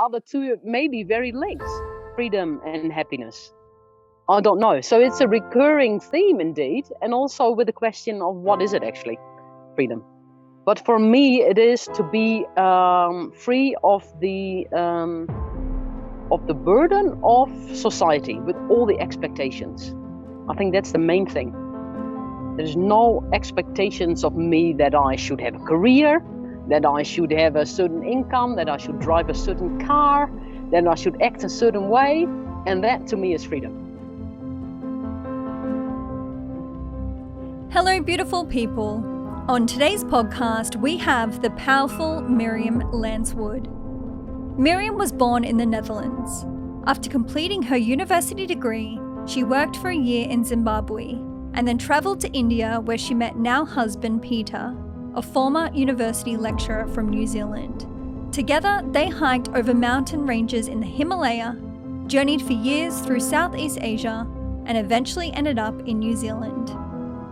are the two maybe very linked, freedom and happiness? I don't know. So it's a recurring theme indeed, and also with the question of what is it actually, freedom? But for me, it is to be free of the burden of society with all the expectations. I think that's the main thing. There's no expectations of me that I should have a career, that I should have a certain income, that I should drive a certain car, that I should act a certain way, and that to me is freedom. Hello, beautiful people. On today's podcast, we have the powerful Miriam Lancewood. Miriam was born in the Netherlands. After completing her university degree, she worked for a year in Zimbabwe and then travelled to India, where she met now husband Peter, a former university lecturer from New Zealand. Together, they hiked over mountain ranges in the Himalaya, journeyed for years through Southeast Asia, and eventually ended up in New Zealand.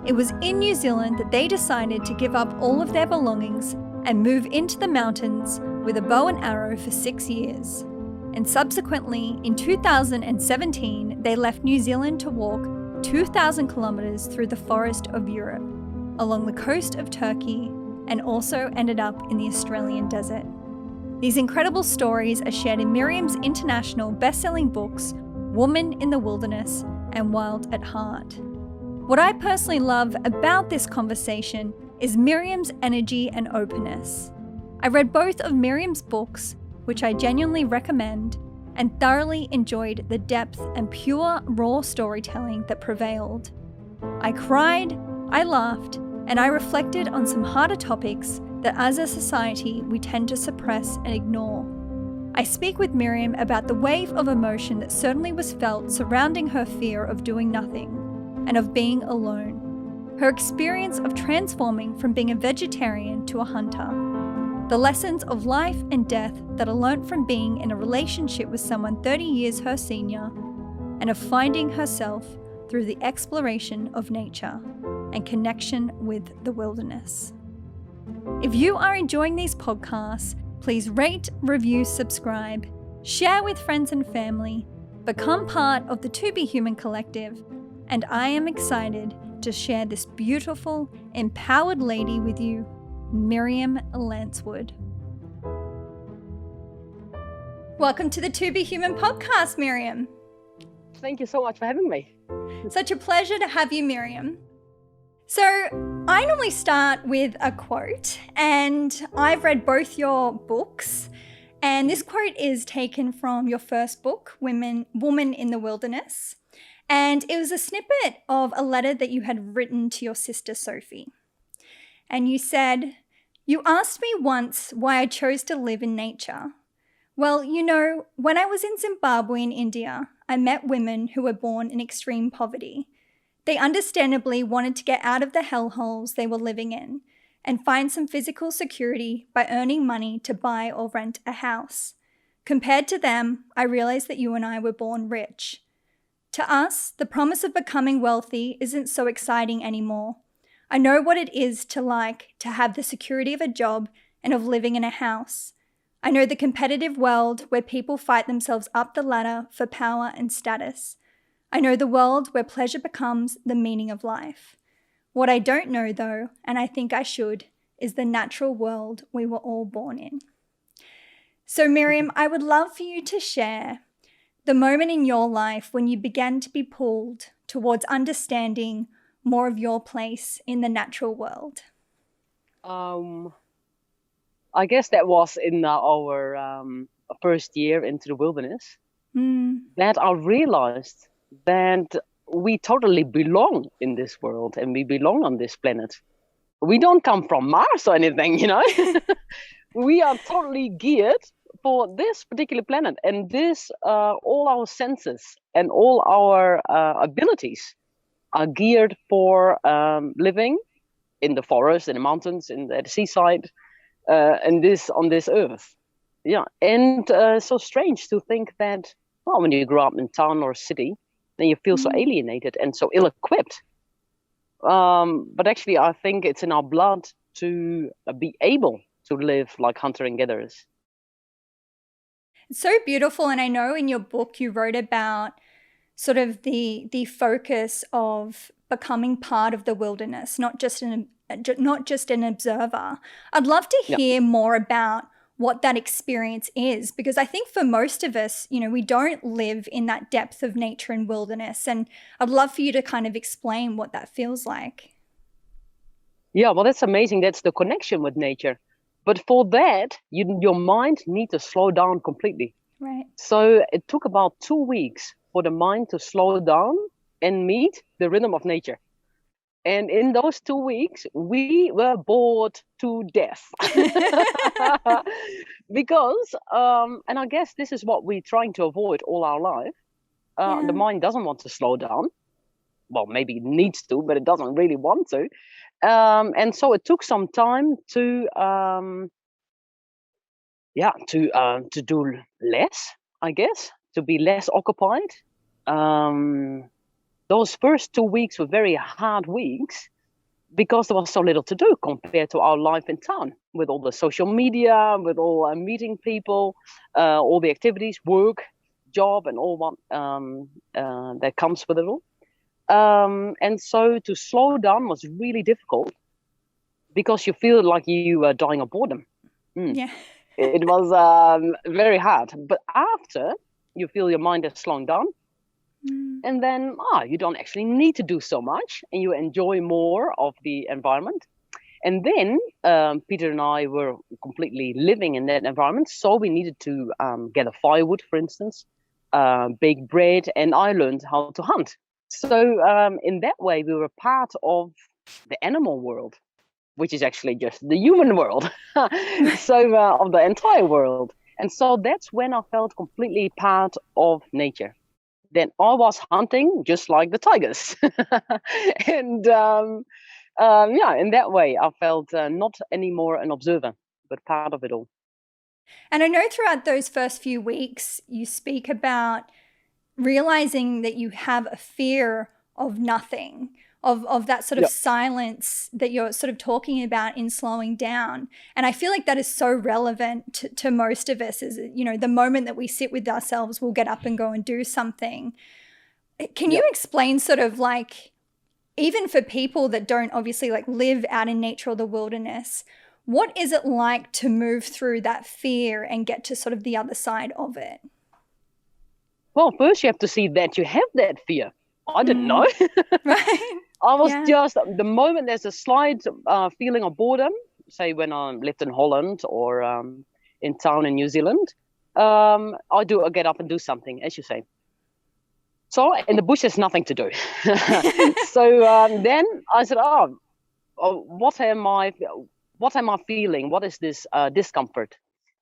It was in New Zealand that they decided to give up all of their belongings and move into the mountains with a bow and arrow for 6 years. And subsequently, in 2017, they left New Zealand to walk 2,000 kilometres through the forest of Europe, along the coast of Turkey, and also ended up in the Australian desert. These incredible stories are shared in Miriam's international best-selling books, Woman in the Wilderness and Wild at Heart. What I personally love about this conversation is Miriam's energy and openness. I read both of Miriam's books, which I genuinely recommend, and thoroughly enjoyed the depth and pure, raw storytelling that prevailed. I cried, I laughed, and I reflected on some harder topics that as a society we tend to suppress and ignore. I speak with Miriam about the wave of emotion that certainly was felt surrounding her fear of doing nothing and of being alone, her experience of transforming from being a vegetarian to a hunter, the lessons of life and death that are learnt from being in a relationship with someone 30 years her senior, and of finding herself through the exploration of nature and connection with the wilderness. If you are enjoying these podcasts, please rate, review, subscribe, share with friends and family, become part of the To Be Human Collective, and I am excited to share this beautiful, empowered lady with you, Miriam Lancewood. Welcome to the To Be Human podcast, Miriam. Thank you so much for having me. Such a pleasure to have you, Miriam. So I normally start with a quote, and I've read both your books, and this quote is taken from your first book, Woman in the Wilderness. And it was a snippet of a letter that you had written to your sister, Sophie. And you said, "You asked me once why I chose to live in nature. Well, you know, when I was in Zimbabwe and India, I met women who were born in extreme poverty. They understandably wanted to get out of the hellholes they were living in and find some physical security by earning money to buy or rent a house. Compared to them, I realized that you and I were born rich. To us, the promise of becoming wealthy isn't so exciting anymore. I know what it is to have the security of a job and of living in a house. I know the competitive world where people fight themselves up the ladder for power and status. I know the world where pleasure becomes the meaning of life. What I don't know, though, and I think I should, is the natural world we were all born in." So, Miriam, I would love for you to share the moment in your life when you began to be pulled towards understanding more of your place in the natural world. I guess that was in our first year into the wilderness, that I realized that we totally belong in this world and we belong on this planet. We don't come from Mars or anything, you know. We are totally geared for this particular planet, and this all our senses and all our abilities are geared for living in the forest, in the mountains, at the seaside, and this on this earth. Yeah, and so strange to think that, well, when you grow up in town or city, then you feel so alienated and so ill-equipped. But actually, I think it's in our blood to be able to live like hunter and gatherers. It's so beautiful. And I know in your book you wrote about sort of the focus of becoming part of the wilderness, not just an observer. I'd love to hear more about what that experience is, because I think for most of us, we don't live in that depth of nature and wilderness. And I'd love for you to kind of explain what that feels like. Yeah, well, that's amazing. That's the connection with nature. But for that, your mind needs to slow down completely. Right. So it took about 2 weeks for the mind to slow down and meet the rhythm of nature. And in those 2 weeks, we were bored to death. Because, and I guess this is what we're trying to avoid all our life. The mind doesn't want to slow down. Well, maybe it needs to, but it doesn't really want to. And so it took some time to do less, I guess, to be less occupied. Those first 2 weeks were very hard weeks because there was so little to do compared to our life in town, with all the social media, with all meeting people, all the activities, work, job, and all what that comes with it all. And so to slow down was really difficult because you feel like you are dying of boredom. Yeah. It was very hard. But after you feel your mind is slowing down, and then you don't actually need to do so much, and you enjoy more of the environment. And then Peter and I were completely living in that environment, so we needed to get a firewood, for instance, bake bread, and I learned how to hunt. So in that way, we were part of the animal world, which is actually just the human world, so of the entire world. And so that's when I felt completely part of nature. Then I was hunting just like the tigers. And in that way, I felt not anymore an observer, but part of it all. And I know throughout those first few weeks, you speak about realizing that you have a fear of nothing, of that sort of silence that you're sort of talking about in slowing down. And I feel like that is so relevant to most of us, is, the moment that we sit with ourselves, we'll get up and go and do something. Can you explain sort of like, even for people that don't obviously like live out in nature or the wilderness, what is it like to move through that fear and get to sort of the other side of it? Well, first you have to see that you have that fear. I didn't know. Right. I was just, the moment there's a slight feeling of boredom, say when I lived in Holland or in town in New Zealand, I get up and do something, as you say. So in the bush, there's nothing to do. So then I said, what am I feeling? What is this discomfort?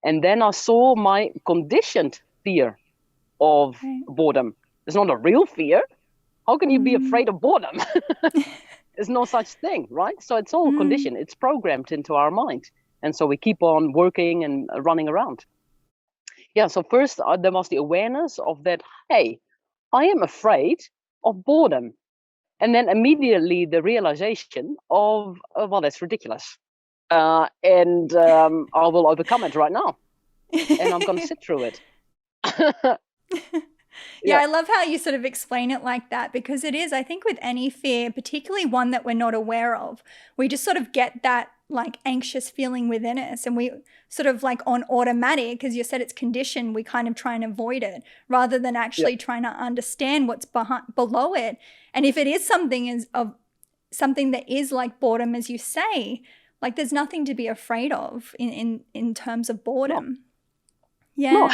And then I saw my conditioned fear of boredom. It's not a real fear. How can you be afraid of boredom? There's no such thing, right? So it's all conditioned. It's programmed into our mind. And so we keep on working and running around. Yeah, so first there was the awareness of that, hey, I am afraid of boredom. And then immediately the realization of, well, that's ridiculous. And I will overcome it right now. And I'm going to sit through it. Yeah, I love how you sort of explain it like that, because it is, I think with any fear, particularly one that we're not aware of, we just sort of get that like anxious feeling within us, and we sort of like on automatic, as you said, it's conditioned, we kind of try and avoid it rather than actually trying to understand what's below it. And if it is something that is like boredom, as you say, like there's nothing to be afraid of in terms of boredom. No. No.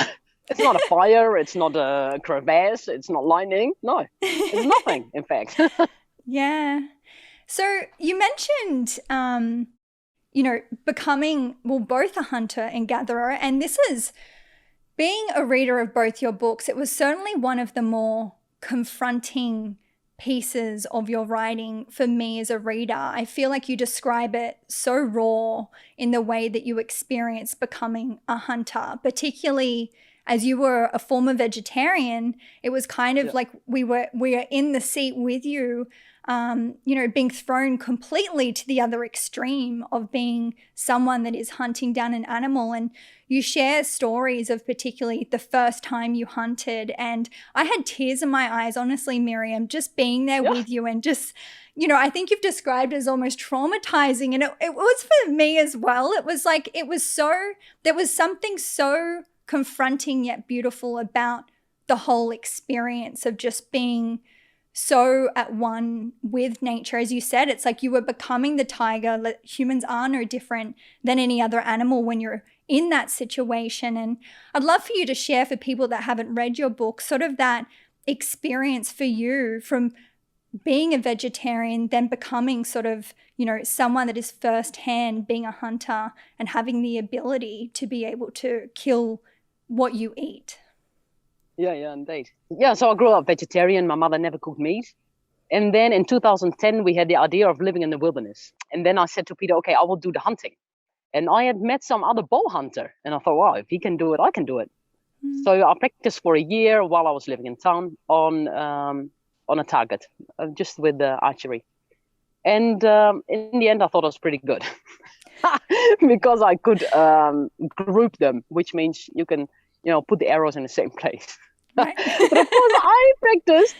It's not a fire, it's not a crevasse, it's not lightning. No, it's nothing, in fact. Yeah. So you mentioned, becoming, both a hunter and gatherer. And this is, being a reader of both your books, it was certainly one of the more confronting pieces of your writing for me as a reader. I feel like you describe it so raw in the way that you experience becoming a hunter, particularly as you were a former vegetarian, it was kind of like we are in the seat with you, being thrown completely to the other extreme of being someone that is hunting down an animal. And you share stories of particularly the first time you hunted. And I had tears in my eyes, honestly, Miriam, just being there with you and just, I think you've described it as almost traumatizing. And it was for me as well. It was like, there was something so confronting yet beautiful about the whole experience of just being so at one with nature. As you said, it's like you were becoming the tiger. Humans are no different than any other animal when you're in that situation. And I'd love for you to share, for people that haven't read your book, sort of that experience for you from being a vegetarian, then becoming sort of, someone that is firsthand being a hunter and having the ability to be able to kill what you eat. Yeah, indeed. Yeah, so I grew up vegetarian. My mother never cooked meat. And then in 2010, we had the idea of living in the wilderness. And then I said to Peter, okay, I will do the hunting. And I had met some other bow hunter. And I thought, wow, if he can do it, I can do it. So I practiced for a year while I was living in town on a target, just with archery. And in the end, I thought I was pretty good because I could group them, which means you can, put the arrows in the same place. Right. But of course, I practiced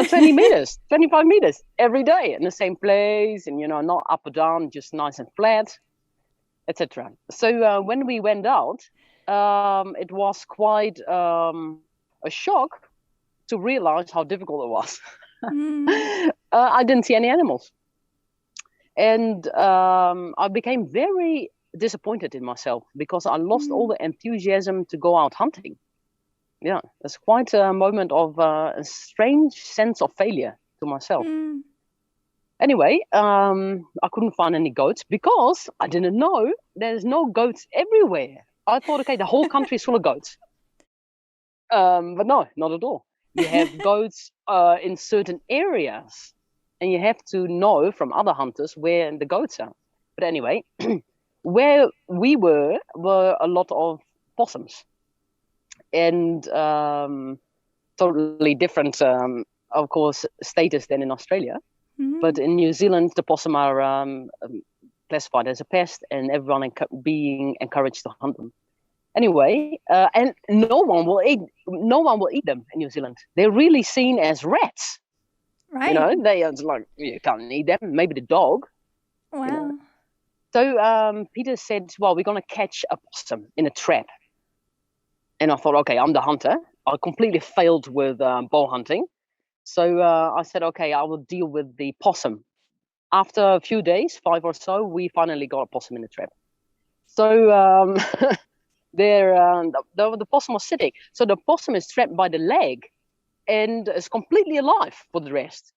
20 meters, 25 meters every day in the same place, and not up or down, just nice and flat, etc. So when we went out, it was quite a shock to realize how difficult it was. I didn't see any animals, and I became very disappointed in myself because I lost all the enthusiasm to go out hunting. Yeah, it's quite a moment of a strange sense of failure to myself. Anyway, I couldn't find any goats because I didn't know there's no goats everywhere. I thought, okay, the whole country is full of goats. But no, not at all. You have goats in certain areas, and you have to know from other hunters where the goats are. But anyway, where we were a lot of possums, and totally different, of course, status than in Australia. But in New Zealand, the possum are classified as a pest, and everyone being encouraged to hunt them. Anyway, and no one will eat them in New Zealand. They're really seen as rats. Right. They are like, you can't eat them. Maybe the dog. Wow. So Peter said, well, we're going to catch a possum in a trap. And I thought, okay, I'm the hunter. I completely failed with bow hunting. So I said, okay, I will deal with the possum. After a few days, 5 or so, we finally got a possum in the trap. So the possum was sitting. So the possum is trapped by the leg and is completely alive for the rest.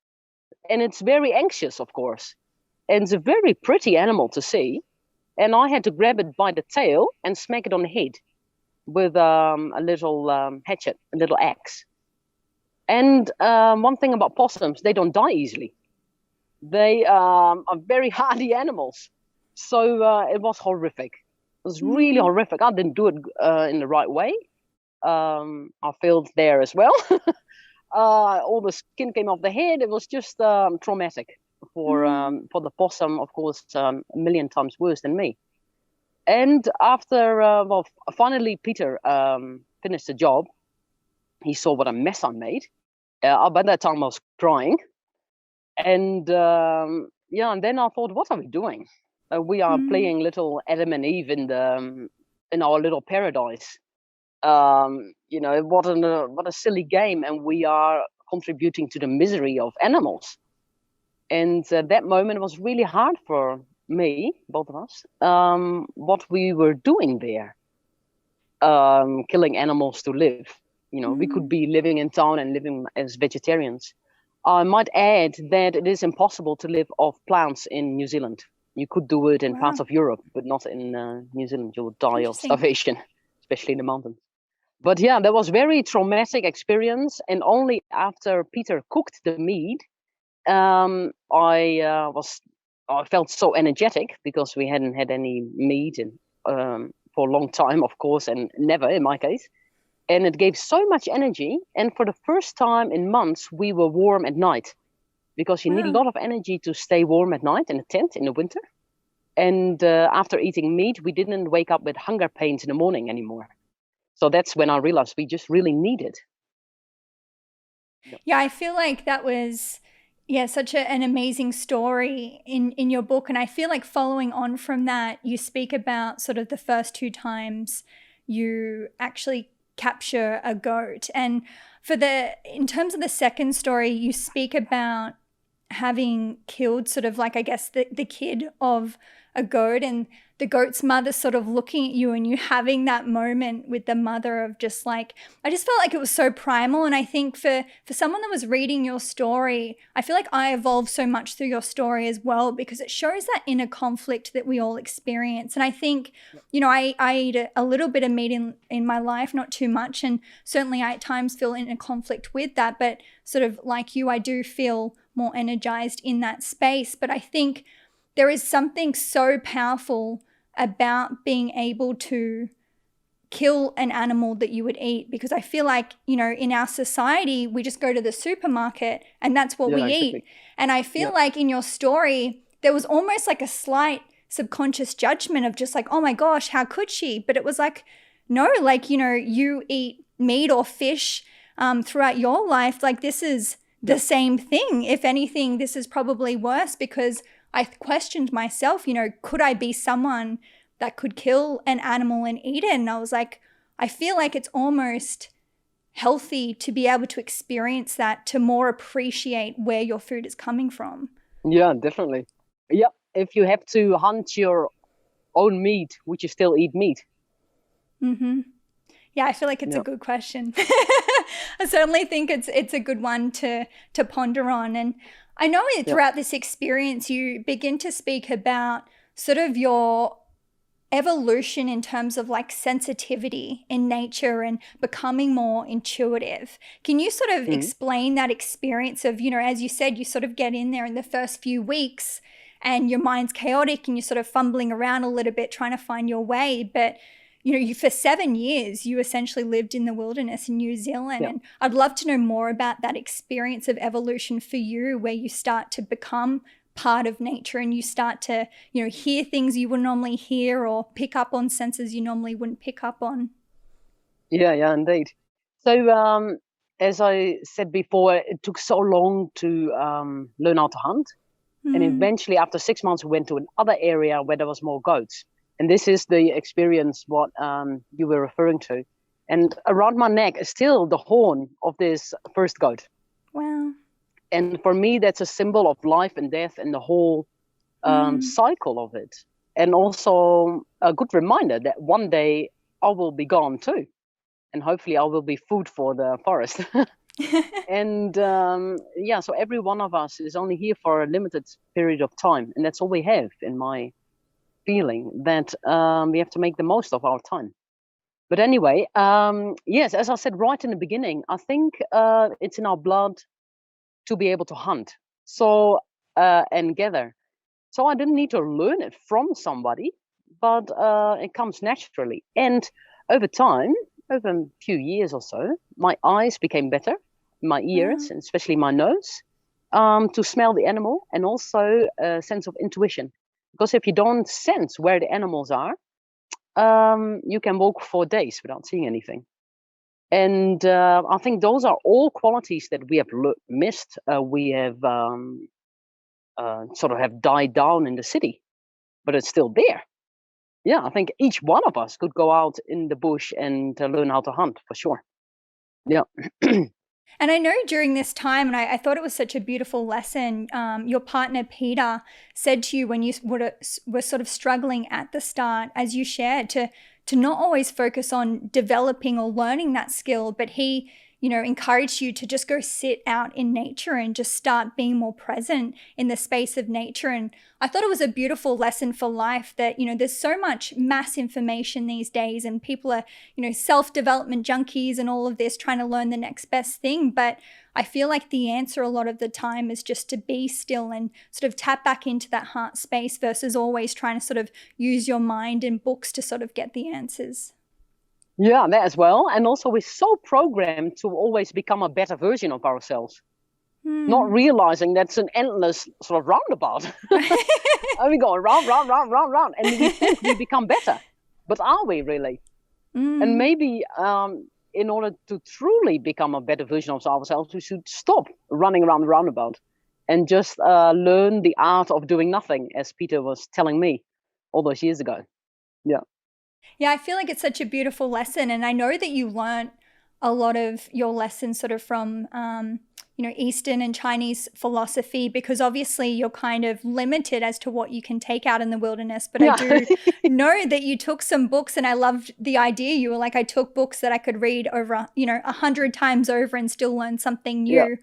And it's very anxious, of course. And it's a very pretty animal to see. And I had to grab it by the tail and smack it on the head with a little hatchet, a little axe. And one thing about possums, they don't die easily. They are very hardy animals. So it was horrific. It was really horrific. I didn't do it in the right way. I failed there as well. All the skin came off the head. It was just traumatic for the possum, of course, a million times worse than me. And after, finally Peter finished the job. He saw what a mess I made. By that time I was crying. And and then I thought, what are we doing? We are playing little Adam and Eve in our little paradise. What a silly game, and we are contributing to the misery of animals. And that moment was really hard for me, both of us, what we were doing there, killing animals to live. We could be living in town and living as vegetarians. I might add that it is impossible to live off plants in New Zealand. You could do it in parts of Europe, but not in New Zealand. You will die of starvation, especially in the mountains. But yeah, that was a very traumatic experience. And only after Peter cooked the meat, I felt so energetic, because we hadn't had any meat for a long time, of course, and never in my case. And it gave so much energy. And for the first time in months, we were warm at night, because you need a lot of energy to stay warm at night in a tent in the winter. And after eating meat, we didn't wake up with hunger pains in the morning anymore. So that's when I realized we just really need it. Yeah, I feel like that was, such an amazing story in your book. And I feel like following on from that, you speak about sort of the first 2 times you actually capture a goat. And in terms of the second story, you speak about having killed sort of like, I guess, the kid of a goat, and the goat's mother sort of looking at you and you having that moment with the mother of just like, I just felt like it was so primal. And I think for someone that was reading your story, I feel like I evolved so much through your story as well, because it shows that inner conflict that we all experience. And I think, I eat a little bit of meat in my life, not too much. And certainly I at times feel in a conflict with that, but sort of like you, I do feel more energized in that space. But I think there is something so powerful about being able to kill an animal that you would eat, because I feel like, in our society, we just go to the supermarket and that's what we eat. And I feel like in your story, there was almost like a slight subconscious judgment of just like, oh my gosh, how could she? But it was like, no, like, you eat meat or fish throughout your life. Like, this is the same thing. If anything, this is probably worse, because I questioned myself, could I be someone that could kill an animal and eat it? And I was like, I feel like it's almost healthy to be able to experience that, to more appreciate where your food is coming from. Yeah, definitely. Yeah, if you have to hunt your own meat, would you still eat meat? Mm-hmm. Yeah, I feel like it's a good question. I certainly think it's a good one to ponder on. And I know throughout this experience, you begin to speak about sort of your evolution in terms of like sensitivity in nature and becoming more intuitive. Can you sort of explain that experience of, as you said, you sort of get in there in the first few weeks and your mind's chaotic and you're sort of fumbling around a little bit trying to find your way. But you for 7 years, you essentially lived in the wilderness in New Zealand. And I'd love to know more about that experience of evolution for you, where you start to become part of nature and you start to, hear things you would normally hear or pick up on senses you normally wouldn't pick up on. Yeah, indeed. So as I said before, it took so long to learn how to hunt. And eventually after 6 months, we went to another area where there was more goats. And this is the experience what you were referring to. And around my neck is still the horn of this first goat. Wow. And for me, that's a symbol of life and death and the whole cycle of it. And also a good reminder that one day I will be gone too. And hopefully I will be food for the forest. And so every one of us is only here for a limited period of time. And that's all we have, in my feeling, that we have to make the most of our time. But anyway, yes, as I said right in the beginning, I think it's in our blood to be able to hunt and gather. So I didn't need to learn it from somebody, but it comes naturally. And over time, over a few years or so, my eyes became better, my ears, and especially my nose, to smell the animal, and also a sense of intuition. Because if you don't sense where the animals are, you can walk for days without seeing anything. And I think those are all qualities that we have missed. We have sort of have died down in the city, but it's still there. Yeah, I think each one of us could go out in the bush and learn how to hunt, for sure. Yeah. And I know during this time, and I thought it was such a beautiful lesson, your partner Peter said to you when you were sort of struggling at the start, as you shared, to not always focus on developing or learning that skill, but he, encouraged you to just go sit out in nature and just start being more present in the space of nature. And I thought it was a beautiful lesson for life that, there's so much mass information these days and people are, self-development junkies and all of this, trying to learn the next best thing. But I feel like the answer a lot of the time is just to be still and sort of tap back into that heart space versus always trying to sort of use your mind and books to sort of get the answers. Yeah, that as well. And also we're so programmed to always become a better version of ourselves, not realizing that's an endless sort of roundabout. And we go round, round, round, round, round, and we think we become better. But are we really? And maybe in order to truly become a better version of ourselves, we should stop running around the roundabout and just learn the art of doing nothing, as Peter was telling me all those years ago. Yeah. Yeah, I feel like it's such a beautiful lesson. And I know that you learned a lot of your lessons sort of from, Eastern and Chinese philosophy, because obviously you're kind of limited as to what you can take out in the wilderness. But I do know that you took some books, and I loved the idea. You were like, I took books that I could read over, 100 times over and still learn something new. Yeah.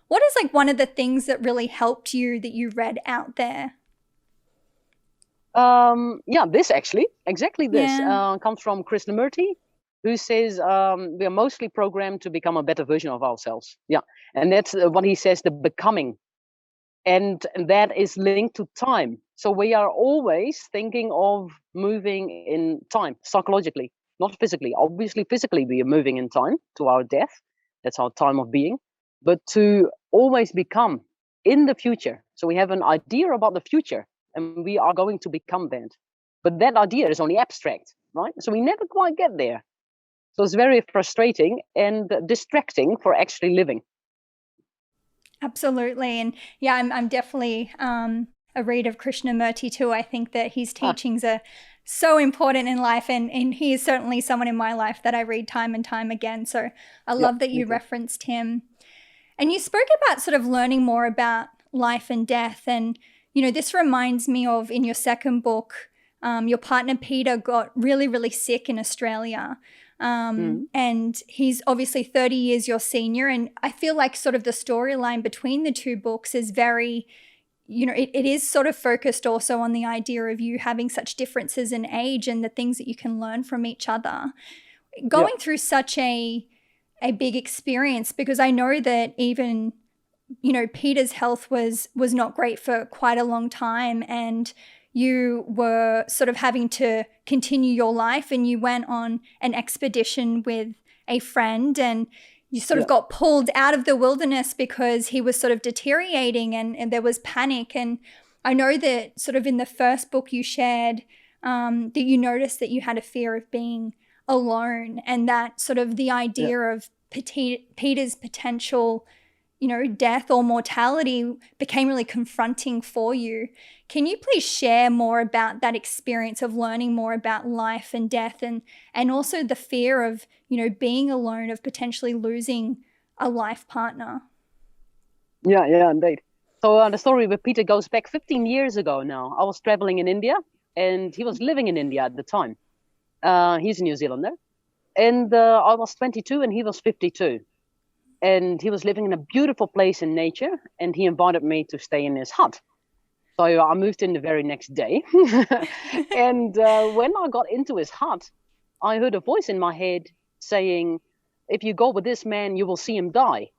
What is like one of the things that really helped you that you read out there? This actually, exactly this comes from Krishnamurti, who says we are mostly programmed to become a better version of ourselves. Yeah, and that's what he says, the becoming, and that is linked to time. So we are always thinking of moving in time, psychologically, not physically. Obviously, physically we are moving in time to our death. That's our time of being, but to always become in the future. So we have an idea about the future, and we are going to become that. But that idea is only abstract, right? So we never quite get there. So it's very frustrating and distracting for actually living. Absolutely. And yeah, I'm definitely a reader of Krishnamurti too. I think that his teachings are so important in life, and he is certainly someone in my life that I read time and time again. So I love that you referenced him. And you spoke about sort of learning more about life and death. And, this reminds me of, in your second book, your partner Peter got really, really sick in Australia. And he's obviously 30 years your senior. And I feel like sort of the storyline between the two books is very, it is sort of focused also on the idea of you having such differences in age and the things that you can learn from each other. Going through such a big experience, because I know that even, Peter's health was not great for quite a long time, and you were sort of having to continue your life, and you went on an expedition with a friend, and you sort of got pulled out of the wilderness because he was sort of deteriorating, and there was panic. And I know that sort of in the first book you shared that you noticed that you had a fear of being alone, and that sort of the idea of Peter's potential, death or mortality became really confronting for you. Can you please share more about that experience of learning more about life and death, and also the fear of, being alone, of potentially losing a life partner? Yeah, indeed. So the story with Peter goes back 15 years ago now. I was traveling in India, and he was living in India at the time. He's a New Zealander. And I was 22 and he was 52. And he was living in a beautiful place in nature, and he invited me to stay in his hut. So I moved in the very next day. And when I got into his hut, I heard a voice in my head saying, if you go with this man, you will see him die.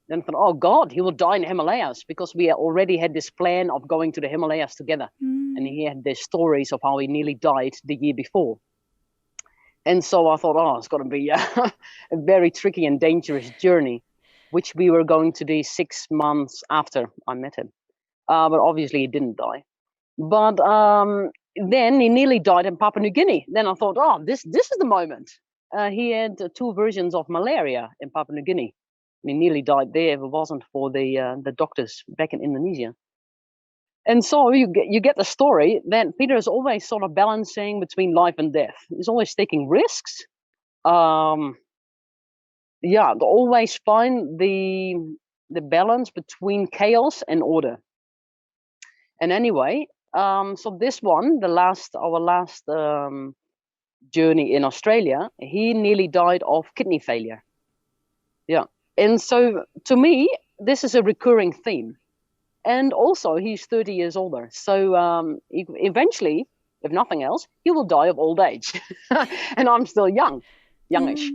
Then I thought, oh God, he will die in the Himalayas, because we already had this plan of going to the Himalayas together. And he had these stories of how he nearly died the year before. And so I thought, oh, it's going to be a very tricky and dangerous journey, which we were going to do 6 months after I met him. But obviously he didn't die. But then he nearly died in Papua New Guinea. Then I thought, oh, this is the moment. He had 2 versions of malaria in Papua New Guinea. And he nearly died there if it wasn't for the doctors back in Indonesia. And so you get the story that Peter is always sort of balancing between life and death. He's always taking risks. To always find the balance between chaos and order. And anyway, so this one, our last journey in Australia, he nearly died of kidney failure. Yeah. And so to me, this is a recurring theme. And also, he's 30 years older. So eventually, if nothing else, he will die of old age. And I'm still youngish.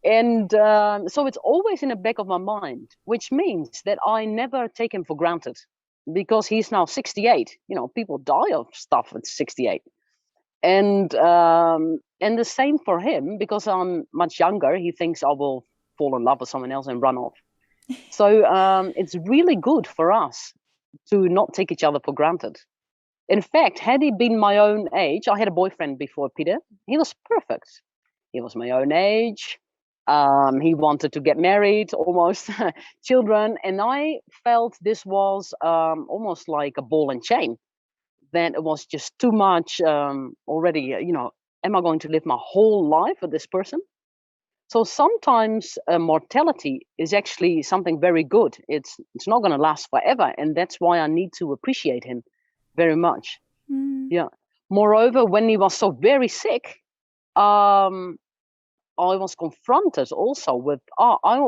And so it's always in the back of my mind, which means that I never take him for granted, because he's now 68. People die of stuff at 68. And the same for him, because I'm much younger. He thinks I will fall in love with someone else and run off. So it's really good for us to not take each other for granted. In fact, had he been my own age, I had a boyfriend before Peter. He was perfect. He was my own age. He wanted to get married, almost children. And I felt this was almost like a ball and chain. That it was just too much already. Am I going to live my whole life with this person? So sometimes mortality is actually something very good. It's not going to last forever, and that's why I need to appreciate him very much. Yeah. Moreover, when he was so very sick, I was confronted also with, I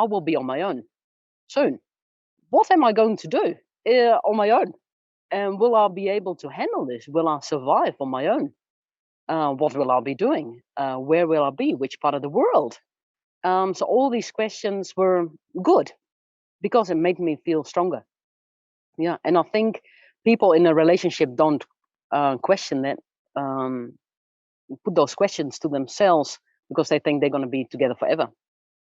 will be on my own soon. What am I going to do on my own? And will I be able to handle this? Will I survive on my own? What will I be doing? Where will I be? Which part of the world? So all these questions were good because it made me feel stronger. Yeah, and I think people in a relationship don't question that, put those questions to themselves because they think they're going to be together forever.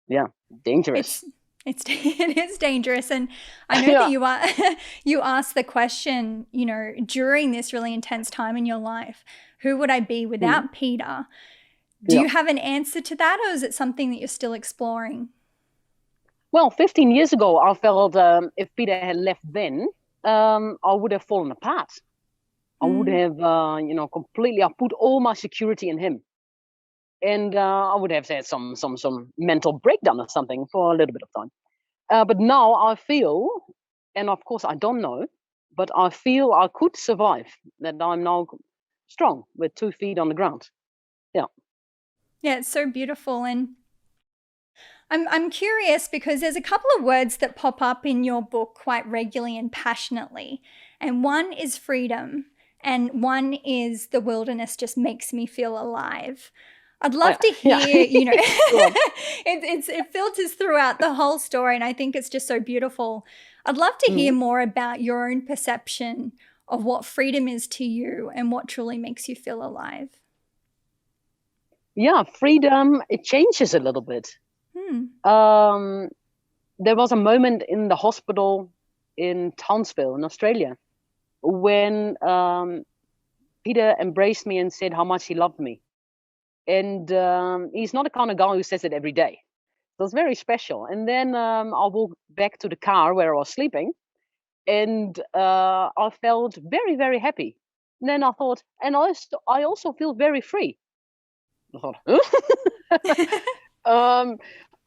Yeah, dangerous. It is dangerous, and I know that you asked the question, during this really intense time in your life, who would I be without Peter? Do you have an answer to that, or is it something that you're still exploring? Well, 15 years ago, I felt if Peter had left then, I would have fallen apart. I would have, completely. I put all my security in him, and I would have had some mental breakdown or something for a little bit of time. But now I feel, and of course I don't know, but I feel I could survive. That I'm now strong with 2 feet on the ground. Yeah. Yeah, it's so beautiful, and I'm curious because there's a couple of words that pop up in your book quite regularly and passionately, and one is freedom, and one is the wilderness just makes me feel alive. I'd love to hear, it filters throughout the whole story, and I think it's just so beautiful. I'd love to hear more about your own perception of what freedom is to you and what truly makes you feel alive. Yeah, freedom, it changes a little bit. There was a moment in the hospital in Townsville in Australia when Peter embraced me and said how much he loved me. And he's not the kind of guy who says it every day. So it's very special. And then I walked back to the car where I was sleeping, and I felt very, very happy. And then I thought, and I also feel very free. I thought,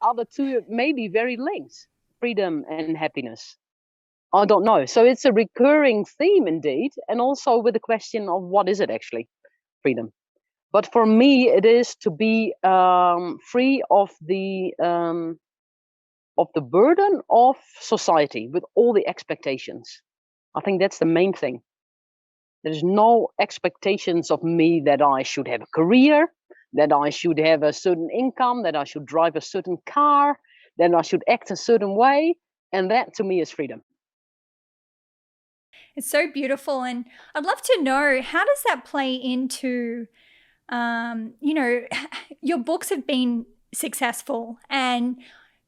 are the two maybe very linked, freedom and happiness? I don't know. So it's a recurring theme indeed, and also with the question of what is it actually, freedom? But for me, it is to be free of the burden of society with all the expectations. I think that's the main thing. There's no expectations of me that I should have a career, that I should have a certain income, that I should drive a certain car, that I should act a certain way. And that to me is freedom. It's so beautiful. And I'd love to know, how does that play into, your books have been successful, and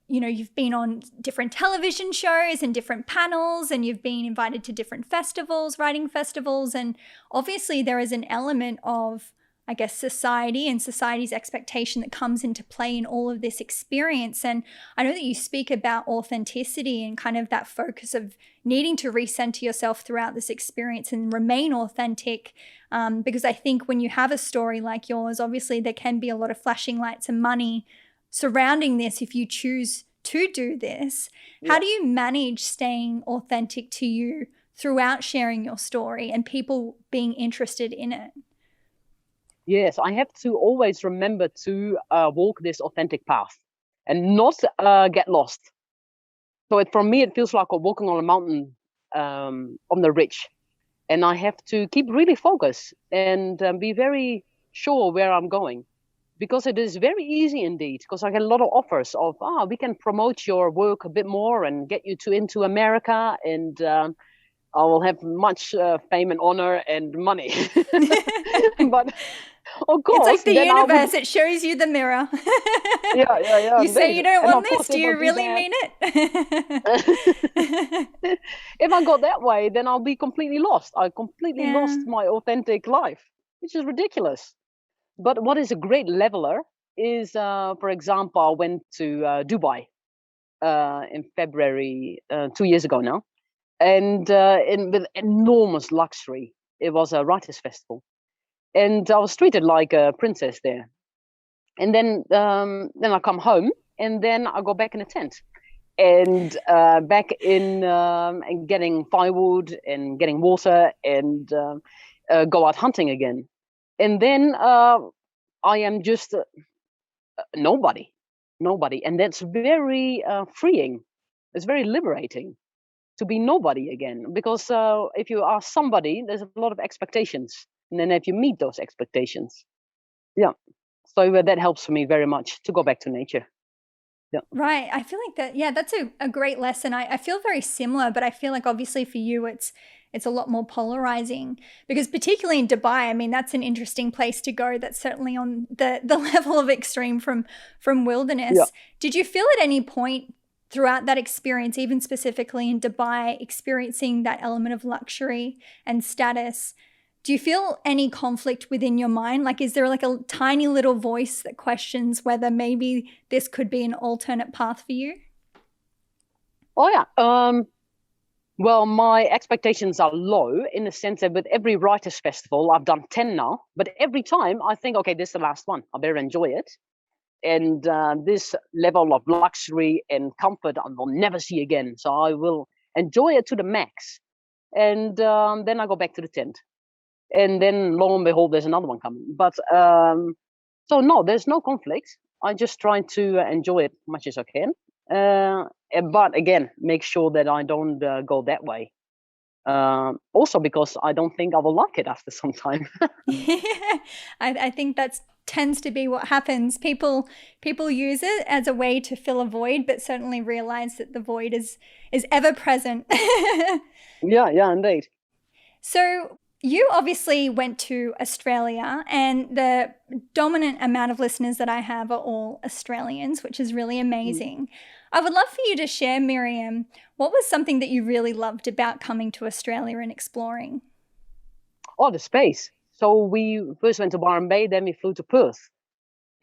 you've been on different television shows and different panels, and you've been invited to different festivals, writing festivals. And obviously there is an element of, I guess, society and society's expectation that comes into play in all of this experience. And I know that you speak about authenticity and kind of that focus of needing to recenter yourself throughout this experience and remain authentic. Because I think when you have a story like yours, obviously there can be a lot of flashing lights and money surrounding this if you choose to do this. How do you manage staying authentic to you throughout sharing your story and people being interested in it? Yes, I have to always remember to walk this authentic path and not get lost. So for me, it feels like walking on a mountain on the ridge. And I have to keep really focused and be very sure where I'm going. Because it is very easy indeed, because I get a lot of offers of, we can promote your work a bit more and get you into America. And I will have much fame and honor and money. But of course, it's like the then universe. It shows you the mirror. Yeah. You say you don't And want of this. course, Do if I you do really that, mean it? if I go that way, then I'll be completely lost. I completely Yeah. lost my authentic life, which is ridiculous. But what is a great leveler is, for example, I went to Dubai in February 2 years ago now, and with enormous luxury. It was a writers' festival, and I was treated like a princess there. And then I come home, and then I go back in a tent, and back in and getting firewood and getting water, and go out hunting again. And then I am just nobody, and that's very freeing. It's very liberating to be nobody again, because if you are somebody, there's a lot of expectations, and then if you meet those expectations, yeah. So that helps for me very much to go back to nature. Yeah. Right. I feel like that, yeah, that's a great lesson. I feel very similar, but I feel like obviously for you it's a lot more polarizing because particularly in Dubai, I mean, that's an interesting place to go. That's certainly on the level of extreme from Yeah. wilderness. Did you feel at any point throughout that experience, even specifically in Dubai, experiencing that element of luxury and status? Do you feel any conflict within your mind? Like, is there like a tiny little voice that questions whether maybe this could be an alternate path for you? Oh yeah. Well, my expectations are low in the sense that with every writers' festival, I've done 10 now, but every time I think, okay, this is the last one. I better enjoy it. And this level of luxury and comfort I will never see again. So I will enjoy it to the max. And then I go back to the tent. And then lo and behold, there's another one coming. But so no, there's no conflict. I just try to enjoy it as much as I can. But again, make sure that I don't go that way. Also because I don't think I will like it after some time. I think that tends to be what happens. People use it as a way to fill a void, but certainly realize that the void is ever present. Yeah, indeed. So you obviously went to Australia, and the dominant amount of listeners that I have are all Australians, which is really amazing. I would love for you to share, Miriam, what was something that you really loved about coming to Australia and exploring? Oh, the space. So we first went to Byron Bay, then we flew to Perth.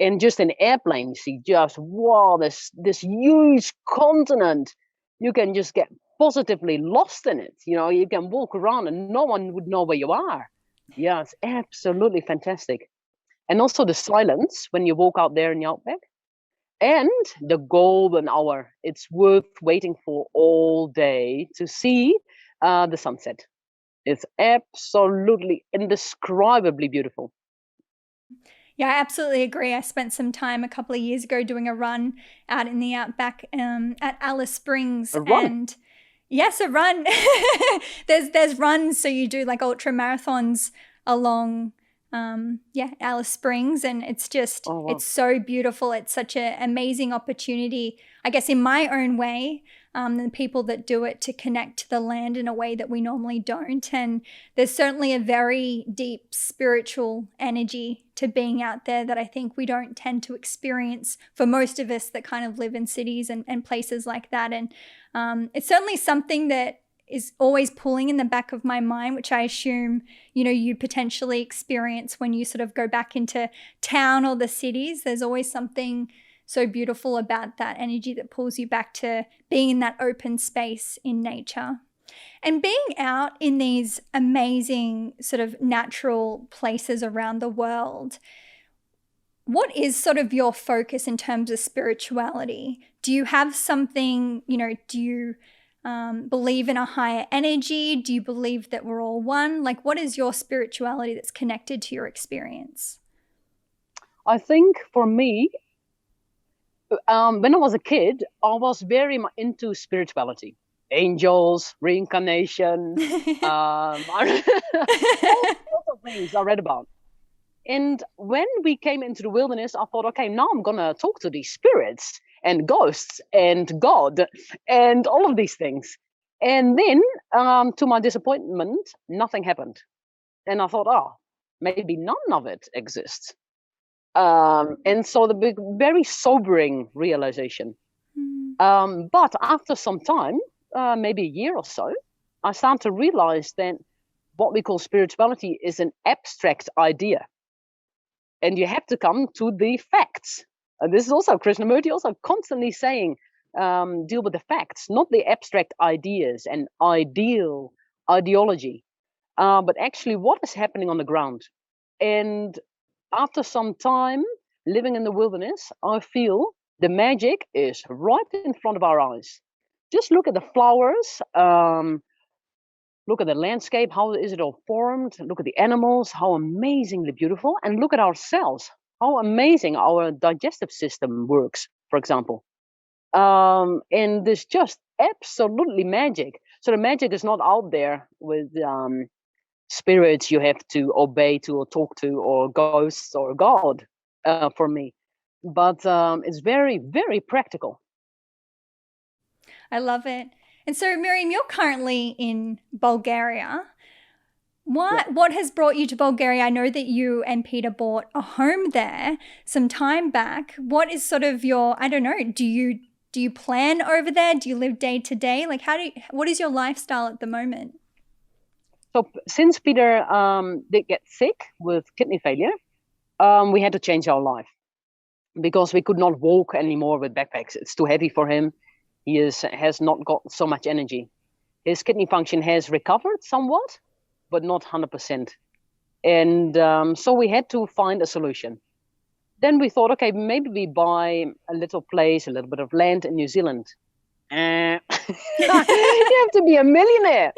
And just in airplane, you see just, wow, this huge continent. You can just get positively lost in it. You know, you can walk around and no one would know where you are. Yeah, it's absolutely fantastic. And also the silence when you walk out there in the outback. And the golden hour. It's worth waiting for all day to see the sunset. It's absolutely indescribably beautiful. Yeah, I absolutely agree. I spent some time a couple of years ago doing a run out in the outback at Alice Springs. A run. And yes, a run. there's runs, so you do like ultra marathons along Alice Springs, and it's just it's so beautiful. It's such an amazing opportunity, I guess, in my own way. The people that do it to connect to the land in a way that we normally don't. And there's certainly a very deep spiritual energy to being out there that I think we don't tend to experience for most of us that kind of live in cities and places like that. And it's certainly something that is always pulling in the back of my mind, which I assume, you potentially experience when you sort of go back into town or the cities. There's always something so beautiful about that energy that pulls you back to being in that open space in nature. And being out in these amazing sort of natural places around the world, what is sort of your focus in terms of spirituality? Do you have something, do you believe in a higher energy? Do you believe that we're all one? Like, what is your spirituality that's connected to your experience? I think for me, when I was a kid, I was very much into spirituality, angels, reincarnation, all sorts of things I read about. And when we came into the wilderness, I thought, okay, now I'm going to talk to these spirits and ghosts and God and all of these things. And then, to my disappointment, nothing happened. And I thought, oh, maybe none of it exists. And so the big, very sobering realization. But after some time, maybe a year or so, I started to realize that what we call spirituality is an abstract idea. And you have to come to the facts. This is also Krishnamurti also constantly saying, deal with the facts, not the abstract ideas and ideology, but actually what is happening on the ground. And after some time living in the wilderness, I feel the magic is right in front of our eyes. Just look at the flowers, look at the landscape, how is it all formed? Look at the animals, how amazingly beautiful. And look at ourselves, how amazing our digestive system works, for example. And there's just absolutely magic. So the magic is not out there with spirits you have to obey to or talk to or ghosts or God for me. But it's very, very practical. I love it. And so, Miriam, you're currently in Bulgaria. What has brought you to Bulgaria? I know that you and Peter bought a home there some time back. What is sort of your, I don't know, do you plan over there? Do you live day to day? Like, what is your lifestyle at the moment? So since Peter did get sick with kidney failure, we had to change our life because we could not walk anymore with backpacks. It's too heavy for him. He has not got so much energy. His kidney function has recovered somewhat, but not 100%. And so we had to find a solution. Then we thought, okay, maybe we buy a little place, a little bit of land in New Zealand. You have to be a millionaire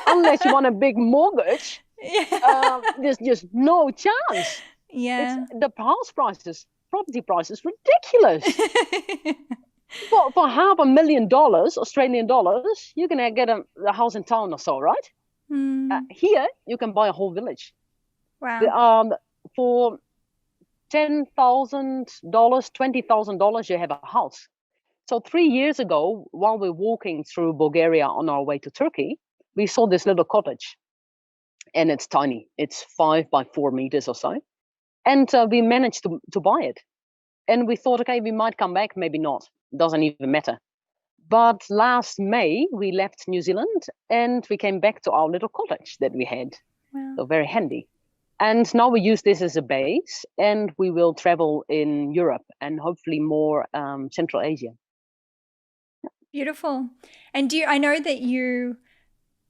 unless you want a big mortgage. There's just no chance. Yeah, the house prices, property prices, ridiculous. for $500,000 Australian dollars, you can get a house in town or so, right? Here you can buy a whole village. Wow. For $10,000, $20,000, you have a house. So 3 years ago, while we're walking through Bulgaria on our way to Turkey, we saw this little cottage. And it's tiny. It's 5 by 4 meters or so. And we managed to buy it. And we thought, okay, we might come back, maybe not. Doesn't even matter. But last May, we left New Zealand and we came back to our little cottage that we had. Wow. So very handy. And now we use this as a base and we will travel in Europe and hopefully more Central Asia. Beautiful. And I know that you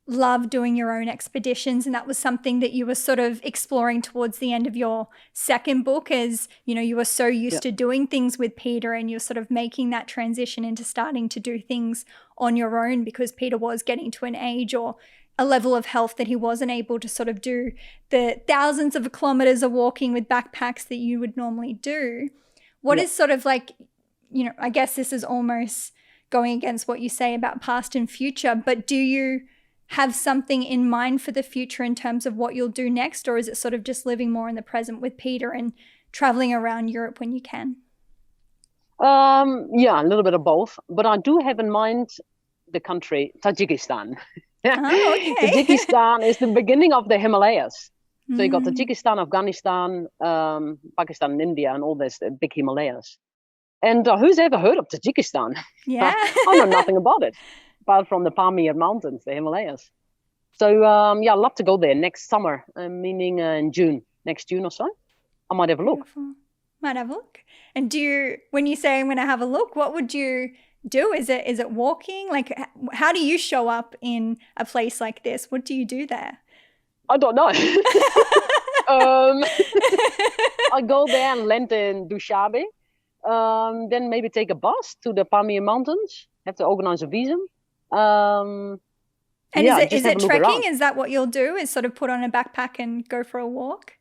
love doing your own expeditions, and that was something that you were sort of exploring towards the end of your second book, as you know, you were so used to doing things with Peter and you're sort of making that transition into starting to do things on your own because Peter was getting to an age or a level of health that he wasn't able to sort of do the thousands of kilometers of walking with backpacks that you would normally do. What is sort of like, you know, I guess this is almost going against what you say about past and future, but do you have something in mind for the future in terms of what you'll do next, or is it sort of just living more in the present with Peter and traveling around Europe when you can? Yeah, a little bit of both, but I do have in mind the country Tajikistan. Oh, okay. Tajikistan is the beginning of the Himalayas. So you got Tajikistan, Afghanistan, Pakistan, and India, and all this big Himalayas. And who's ever heard of Tajikistan? Yeah. I know nothing about it, apart from the Pamir Mountains, the Himalayas. So, I'd love to go there next summer, meaning in June, next June or so. I might have a look. Beautiful. Might have a look. And when you say I'm going to have a look, what would you do? Is it walking? Like, how do you show up in a place like this? What do you do there? I don't know. I go there and land in Dushanbe. Then maybe take a bus to the Pamir Mountains. Have to organize a visum. And is it trekking? Is that what you'll do? Is sort of put on a backpack and go for a walk?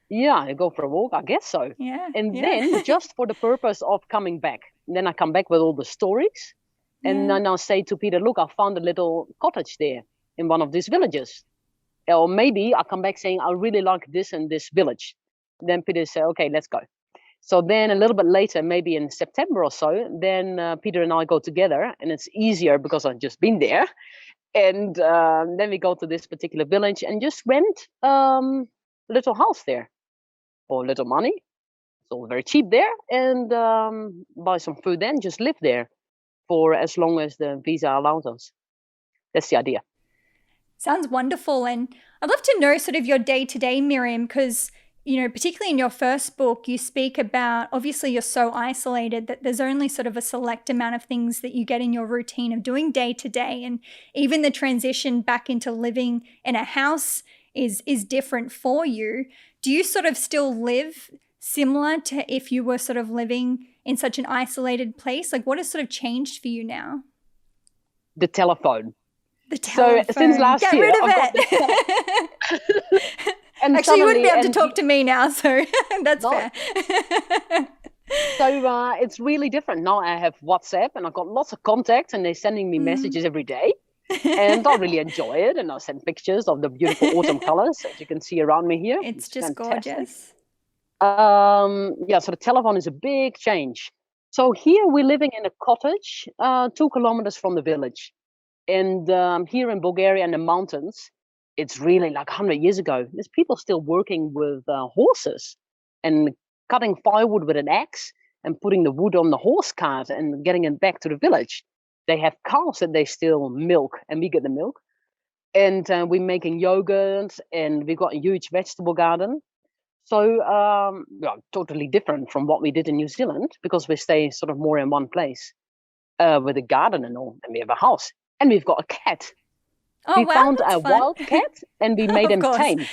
Yeah, I go for a walk. I guess so. Yeah. And then just for the purpose of coming back. Then I come back with all the stories. And then I'll say to Peter, look, I found a little cottage there in one of these villages. Or maybe I'll come back saying, I really like this and this village. Then Peter say, okay, let's go. So then a little bit later, maybe in September or so, then Peter and I go together, and it's easier because I've just been there. And then we go to this particular village and just rent a little house there for little money. It's all very cheap there, and buy some food then, just live there for as long as the visa allows us. That's the idea. Sounds wonderful. And I'd love to know sort of your day-to-day, Miriam, because, you know, particularly in your first book, you speak about, obviously you're so isolated that there's only sort of a select amount of things that you get in your routine of doing day to day. And even the transition back into living in a house is different for you. Do you sort of still live similar to if you were sort of living in such an isolated place? Like, what has sort of changed for you now? The telephone. The telephone. So since last Get year, rid of it. And actually, you wouldn't be able to talk to me now, so that's fair. So it's really different. Now I have WhatsApp and I've got lots of contacts and they're sending me messages every day. And I really enjoy it. And I send pictures of the beautiful autumn colors, as you can see around me here. It's just fantastic. Gorgeous. So the telephone is a big change. So here we're living in a cottage 2 kilometers from the village. And here in Bulgaria in the mountains, it's really like 100 years ago. There's people still working with horses and cutting firewood with an axe and putting the wood on the horse cart and getting it back to the village. They have cows that they still milk, and we get the milk. And we're making yogurt, and we've got a huge vegetable garden. So totally different from what we did in New Zealand, because we stay sort of more in one place with a garden and all, and we have a house. And we've got a cat. Oh, we found a fun. wild cat and we made him tame.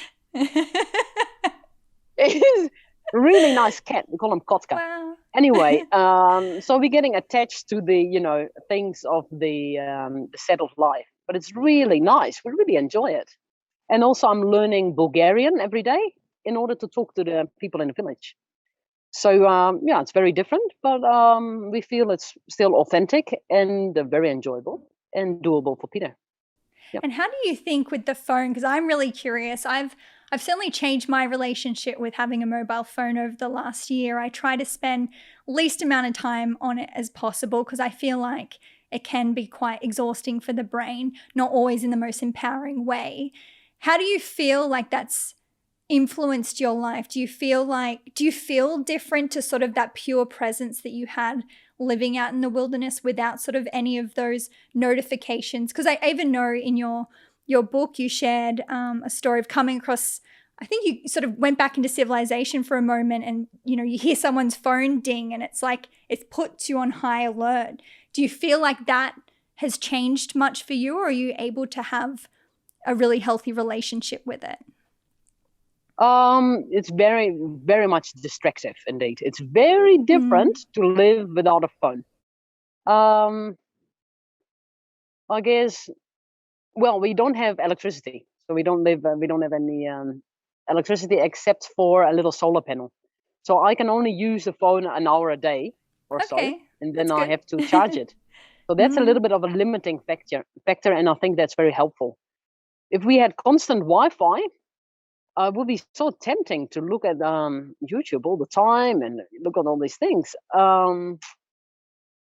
He's a really nice cat. We call him Kotka. Wow. Anyway, so we're getting attached to the, you know, things of the settled life. But it's really nice. We really enjoy it. And also I'm learning Bulgarian every day in order to talk to the people in the village. So, it's very different, but we feel it's still authentic and very enjoyable and doable for Peter. Yep. And how do you think with the phone, because I'm really curious, I've certainly changed my relationship with having a mobile phone over the last year. I try to spend least amount of time on it as possible because I feel like it can be quite exhausting for the brain, not always in the most empowering way. How do you feel like that's influenced your life? Do you feel different to sort of that pure presence that you had living out in the wilderness without sort of any of those notifications? Because I even know in your book you shared a story of coming across, I think you sort of went back into civilization for a moment and, you know, you hear someone's phone ding and it's like it puts you on high alert. Do you feel like that has changed much for you, or are you able to have a really healthy relationship with it? It's very, very much distractive indeed. It's very different to live without a phone. I guess, well, we don't have electricity, so we don't have any electricity except for a little solar panel. So I can only use the phone an hour a day or so, and then I have to charge it. So that's a little bit of a limiting factor, and I think that's very helpful. If we had constant Wi-Fi, it would be so tempting to look at YouTube all the time and look at all these things.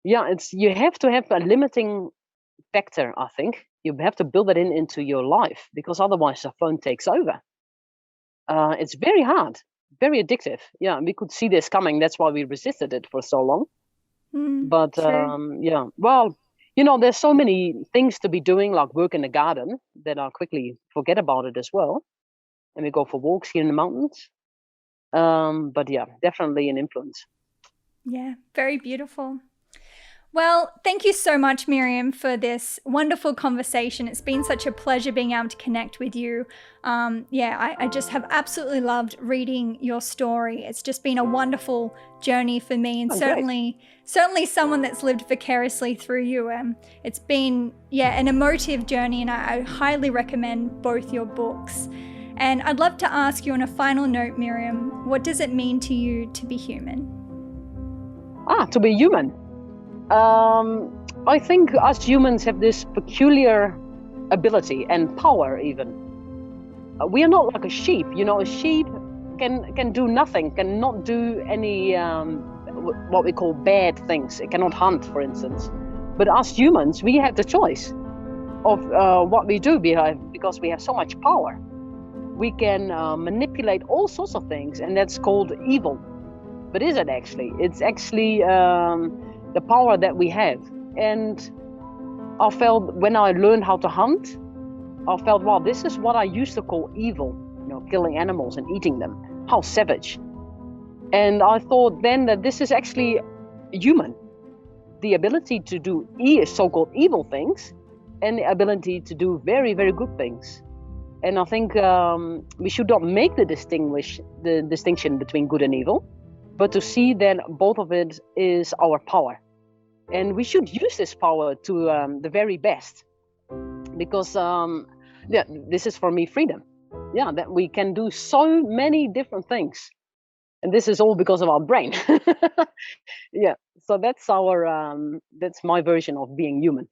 You have to have a limiting factor, I think. You have to build that into your life, because otherwise the phone takes over. It's very hard, very addictive. Yeah, we could see this coming. That's why we resisted it for so long. But well, you know, there's so many things to be doing, like work in the garden, that I quickly forget about it as well. And we go for walks here in the mountains. But yeah, definitely an influence. Yeah, very beautiful. Well, thank you so much, Miriam, for this wonderful conversation. It's been such a pleasure being able to connect with you. I just have absolutely loved reading your story. It's just been a wonderful journey for me, and certainly someone that's lived vicariously through you. It's been, an emotive journey, and I highly recommend both your books. And I'd love to ask you on a final note, Miriam, what does it mean to you to be human? To be human. I think us humans have this peculiar ability and power even. We are not like a sheep. You know, a sheep can do nothing, cannot do any what we call bad things. It cannot hunt, for instance. But us humans, we have the choice of what we do because we have so much power. We can manipulate all sorts of things, and that's called evil. But is it actually? It's actually the power that we have. And I felt when I learned how to hunt, I felt, wow, this is what I used to call evil, killing animals and eating them. How savage. And I thought then that this is actually human. The ability to do so-called evil things and the ability to do very, very good things. And I think we should not make the distinction between good and evil, but to see that both of it is our power. And we should use this power to the very best, because this is for me freedom. Yeah, that we can do so many different things, and this is all because of our brain. Yeah, so that's my version of being human.